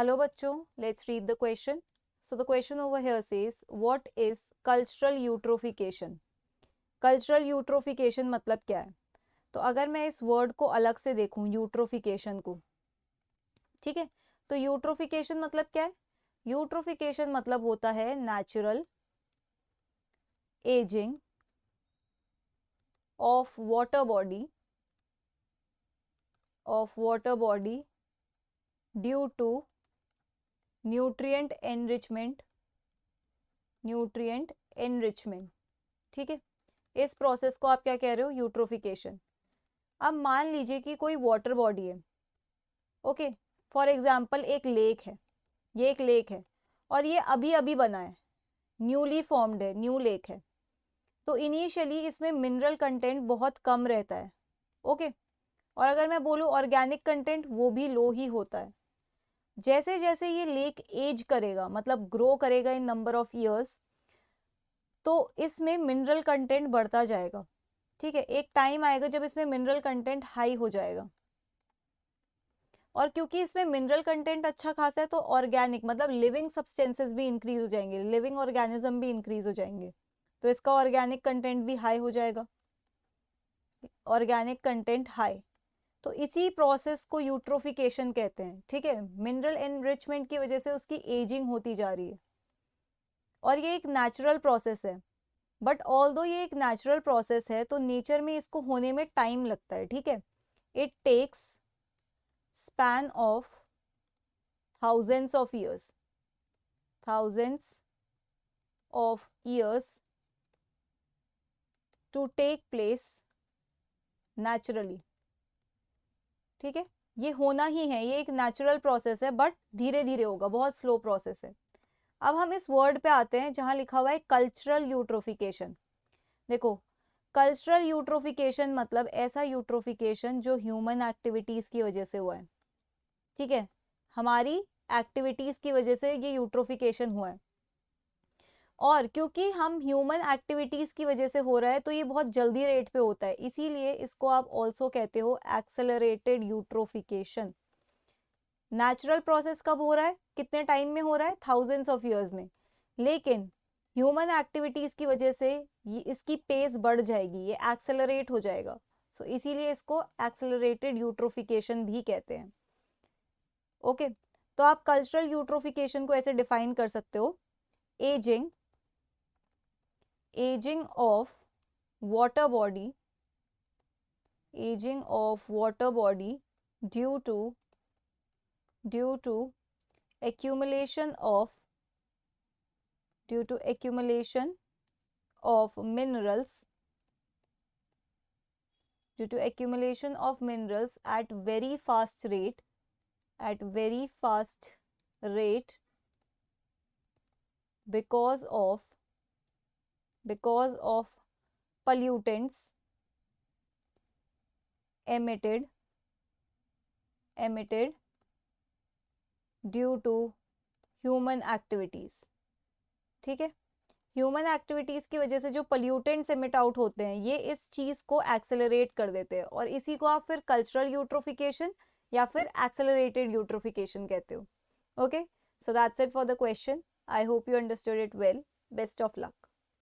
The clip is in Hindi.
Hello bachcho, let's read the question. So the question over here says, what is cultural eutrophication? Cultural eutrophication मतलब क्या है? तो अगर मैं इस वर्ड को अलग से देखूं यूट्रोफिकेशन को, ठीक है, तो यूट्रोफिकेशन मतलब क्या है? यूट्रोफिकेशन मतलब होता है natural ageing of water body due to nutrient enrichment, ठीक है। इस प्रोसेस को आप क्या कह रहे हो? यूट्रोफिकेशन। अब मान लीजिए कि कोई वाटर बॉडी है, ओके, फॉर एग्जाम्पल एक लेक है, ये एक लेक है और ये अभी अभी बना है, न्यूली फॉर्म्ड है, न्यू लेक है। तो इनिशियली इसमें मिनरल कंटेंट बहुत कम रहता है, ओके, और अगर मैं बोलूँ ऑर्गेनिक कंटेंट वो भी लो ही होता है। जैसे जैसे ये लेक एज करेगा, मतलब ग्रो करेगा इन नंबर ऑफ ईयर्स, तो इसमें मिनरल कंटेंट बढ़ता जाएगा, ठीक है। एक टाइम आएगा जब इसमें मिनरल कंटेंट हाई हो जाएगा, और क्योंकि इसमें मिनरल कंटेंट अच्छा खासा है तो ऑर्गेनिक मतलब लिविंग सब्सटेंसेस भी इंक्रीज हो जाएंगे, लिविंग ऑर्गेनिज्म भी इंक्रीज हो जाएंगे, तो इसका ऑर्गेनिक कंटेंट भी हाई हो जाएगा, ऑर्गेनिक कंटेंट हाई। तो इसी प्रोसेस को यूट्रोफिकेशन कहते हैं, ठीक है। मिनरल एनरिचमेंट की वजह से उसकी एजिंग होती जा रही है और ये एक नेचुरल प्रोसेस है, बट ऑल्दो ये एक नेचुरल प्रोसेस है तो नेचर में इसको होने में टाइम लगता है, ठीक है। It takes span of thousands of years to take place naturally, ठीक है। ये होना ही है, ये एक नेचुरल प्रोसेस है, बट धीरे धीरे होगा, बहुत स्लो प्रोसेस है। अब हम इस वर्ड पे आते हैं जहां लिखा हुआ है कल्चरल यूट्रोफिकेशन। देखो, कल्चरल यूट्रोफिकेशन मतलब ऐसा यूट्रोफिकेशन जो ह्यूमन एक्टिविटीज की वजह से हुआ है, ठीक है। हमारी एक्टिविटीज की वजह से ये यूट्रोफिकेशन हुआ है, और क्योंकि हम ह्यूमन एक्टिविटीज की वजह से हो रहा है तो ये बहुत जल्दी रेट पे होता है, इसीलिए इसको आप ऑल्सो कहते हो एक्सेलरेटेड यूट्रोफिकेशन। नेचुरल प्रोसेस कब हो रहा है, कितने टाइम में हो रहा है? थाउजेंड्स ऑफ ईयर्स में। लेकिन ह्यूमन एक्टिविटीज की वजह से ये इसकी पेस बढ़ जाएगी, ये एक्सेलरेट हो जाएगा, सो इसीलिए इसको एक्सेलरेटेड यूट्रोफिकेशन भी कहते हैं, ओके। तो आप कल्चरल यूट्रोफिकेशन को ऐसे डिफाइन कर सकते हो, aging of water body due to accumulation of minerals at very fast rate because of pollutants emitted due to human activities, ठीक है। ह्यूमन एक्टिविटीज की वजह से जो पोल्यूटेंट्स एमिट आउट होते हैं ये इस चीज को एक्सेलरेट कर देते हैं, और इसी को आप फिर कल्चरल यूट्रोफिकेशन या फिर एक्सेलरेटेड यूट्रोफिकेशन कहते हो, okay. So that's it for the question. I hope you understood it well. Best of luck.